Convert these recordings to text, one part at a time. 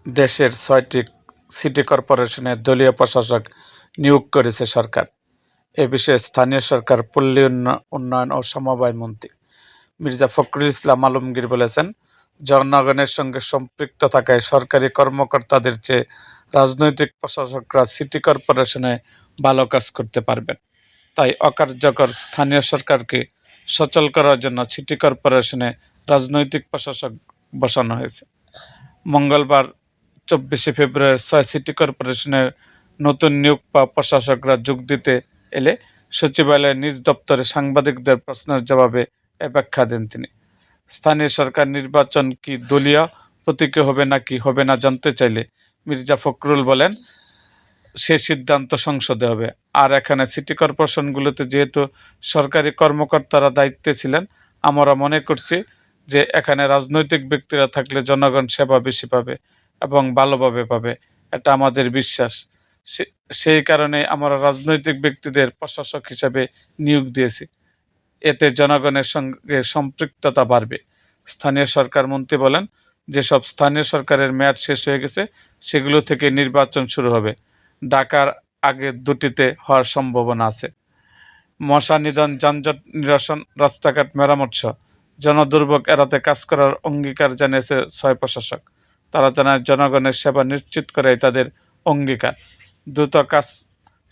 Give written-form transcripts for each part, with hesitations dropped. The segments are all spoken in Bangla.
দেশের ৬টি সিটি কর্পোরেশনে দলীয় প্রশাসক নিয়োগ করেছে সরকার। এ বিষয়ে স্থানীয় সরকার, পল্লী উন্নয়ন ও সমবায় মন্ত্রী মির্জা ফখরুল ইসলাম আলমগীর বলেছেন, জনগণের সঙ্গে সম্পৃক্ত থাকায় সরকারি কর্মকর্তাদের চেয়ে রাজনৈতিক প্রশাসকরা সিটি কর্পোরেশনে ভালো কাজ করতে পারবেন। তাই অকার্যকর স্থানীয় সরকারকে সচল করার জন্য সিটি কর্পোরেশনে রাজনৈতিক প্রশাসক বসানো হয়েছে। মঙ্গলবার ২৪শে ফেব্রুয়ারি ৬ সিটি কর্পোরেশনের নতুন নিয়োগ পাওয়া প্রশাসকরা যোগ দিতে এলে সচিবালয়ের নিজ দপ্তরে সাংবাদিকদের প্রশ্নের জবাবে এ ব্যাখ্যা দেন তিনি। স্থানীয় সরকার নির্বাচন কি দলীয় প্রতীকে হবে নাকি হবে না জানতে চাইলে মির্জা ফখরুল বলেন, সে সিদ্ধান্ত সংসদে হবে। আর এখানে সিটি কর্পোরেশনগুলোতে যেহেতু সরকারি কর্মকর্তারা দায়িত্বে ছিলেন, আমরা মনে করছি যে এখানে রাজনৈতিক ব্যক্তিরা থাকলে জনগণ সেবা বেশি পাবে এবং ভালোভাবে পাবে, এটা আমাদের বিশ্বাস। সেই কারণে আমরা রাজনৈতিক ব্যক্তিদের প্রশাসক হিসেবে নিয়োগ দিয়েছি। এতে জনগণের সঙ্গে সম্পৃক্ততা বাড়বে। স্থানীয় সরকার মন্ত্রী বলেন, যেসব স্থানীয় সরকারের মেয়াদ শেষ হয়ে গেছে সেগুলো থেকে নির্বাচন শুরু হবে। ঢাকার আগে দুটিতে হওয়ার সম্ভাবনা আছে। মশা নিধন, যানজট নিরসন, রাস্তাঘাট মেরামত সহ জনদুর্ভোগ এড়াতে কাজ করার অঙ্গীকার জানিয়েছে ৬ প্রশাসক। তারা জানায়, জনগণের সেবা নিশ্চিত করাই তাদের অঙ্গীকার। দ্রুত কাজ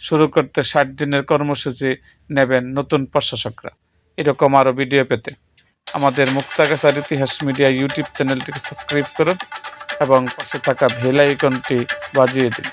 শুরু করতে ৬০ দিনের কর্মসূচি নেবেন নতুন প্রশাসকরা। এরকম আরও ভিডিও পেতে আমাদের মুক্তাগাছার ইতিহাস মিডিয়া ইউটিউব চ্যানেলটিকে সাবস্ক্রাইব করুন এবং পাশে থাকা বেল আইকনটি বাজিয়ে দিন।